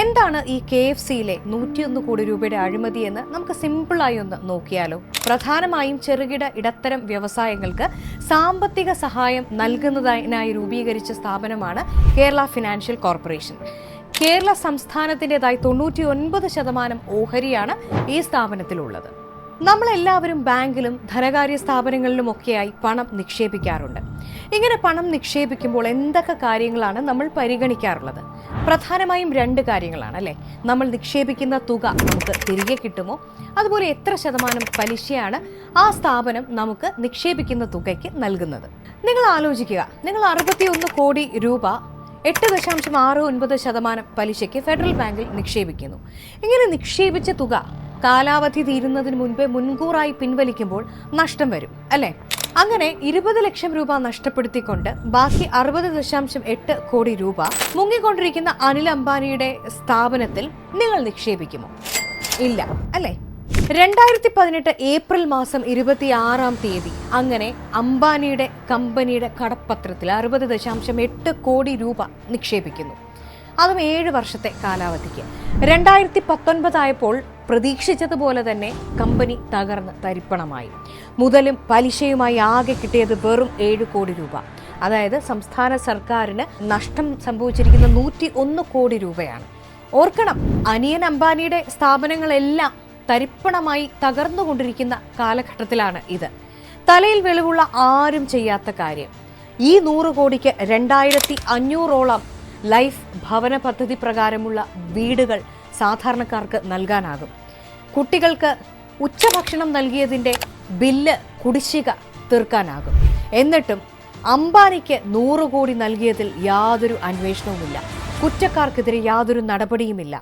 എന്താണ് ഈ KFCയിലെ 101 കോടി രൂപയുടെ അഴിമതി എന്ന് നമുക്ക് സിമ്പിളായി ഒന്ന് നോക്കിയാലോ? പ്രധാനമായും ചെറുകിട ഇടത്തരം വ്യവസായങ്ങൾക്ക് സാമ്പത്തിക സഹായം നൽകുന്നതിനായി രൂപീകരിച്ച സ്ഥാപനമാണ് കേരള ഫിനാൻഷ്യൽ കോർപ്പറേഷൻ. കേരള സംസ്ഥാനത്തിൻ്റെതായി 99% ഓഹരിയാണ് ഈ സ്ഥാപനത്തിലുള്ളത്. നമ്മളെല്ലാവരും ബാങ്കിലും ധനകാര്യ സ്ഥാപനങ്ങളിലുമൊക്കെയായി പണം നിക്ഷേപിക്കാറുണ്ട്. ഇങ്ങനെ പണം നിക്ഷേപിക്കുമ്പോൾ എന്തൊക്കെ കാര്യങ്ങളാണ് നമ്മൾ പരിഗണിക്കാറുള്ളത്? പ്രധാനമായും 2 കാര്യങ്ങളാണ് അല്ലേ? നമ്മൾ നിക്ഷേപിക്കുന്ന തുക നമുക്ക് തിരികെ കിട്ടുമോ? അതുപോലെ എത്ര ശതമാനം പലിശയാണ് ആ സ്ഥാപനം നമുക്ക് നിക്ഷേപിക്കുന്ന തുകയ്ക്ക് നൽകുന്നത്? നിങ്ങൾ ആലോചിക്കുക, നിങ്ങൾ 61 കോടി രൂപ 8.69% പലിശയ്ക്ക് ഫെഡറൽ ബാങ്കിൽ നിക്ഷേപിക്കുന്നു. ഇങ്ങനെ നിക്ഷേപിച്ച തുക കാലാവധി തീരുന്നതിന് മുൻപേ മുൻകൂറായി പിൻവലിക്കുമ്പോൾ നഷ്ടം വരും അല്ലേ? അങ്ങനെ 20 ലക്ഷം രൂപ നഷ്ടപ്പെടുത്തിക്കൊണ്ട് ബാക്കി 60.8 കോടി രൂപ മുങ്ങിക്കൊണ്ടിരിക്കുന്ന അനിൽ അംബാനിയുടെ സ്ഥാപനത്തിൽ നിങ്ങൾ നിക്ഷേപിക്കുമോ? ഇല്ല അല്ലേ? 2018 ഏപ്രിൽ മാസം 26-ാം തീയതി അങ്ങനെ അംബാനിയുടെ കമ്പനിയുടെ കടപ്പത്രത്തിൽ 60.8 കോടി രൂപ നിക്ഷേപിക്കുന്നു. അതും 7 വർഷത്തെ കാലാവധിക്ക്. 2019 ആയപ്പോൾ പ്രതീക്ഷിച്ചതുപോലെ തന്നെ കമ്പനി തകർന്ന് തരിപ്പണമായി. മുതലും പലിശയുമായി ആകെ കിട്ടിയത് വെറും 7 കോടി രൂപ. അതായത് സംസ്ഥാന സർക്കാരിന് നഷ്ടം സംഭവിച്ചിരിക്കുന്ന 101 കോടി രൂപയാണ്. ഓർക്കണം, അനിയൻ അംബാനിയുടെ സ്ഥാപനങ്ങളെല്ലാം തരിപ്പണമായി തകർന്നുകൊണ്ടിരിക്കുന്ന കാലഘട്ടത്തിലാണ് ഇത്. തലയിൽ വെളിവുള്ള ആരും ചെയ്യാത്ത കാര്യം. ഈ 100 കോടിക്ക് 2500ഓളം ലൈഫ് ഭവന പദ്ധതി പ്രകാരമുള്ള വീടുകൾ സാധാരണക്കാർക്ക് നൽകാനാകും. കുട്ടികൾക്ക് ഉച്ചഭക്ഷണം നൽകിയതിൻ്റെ ബില്ല് കുടിശ്ശിക തീർക്കാനാകും. എന്നിട്ടും അംബാനിക്ക് 100 കോടി നൽകിയതിൽ യാതൊരു അന്വേഷണവുമില്ല. കുറ്റക്കാർക്കെതിരെ യാതൊരു നടപടിയുമില്ല.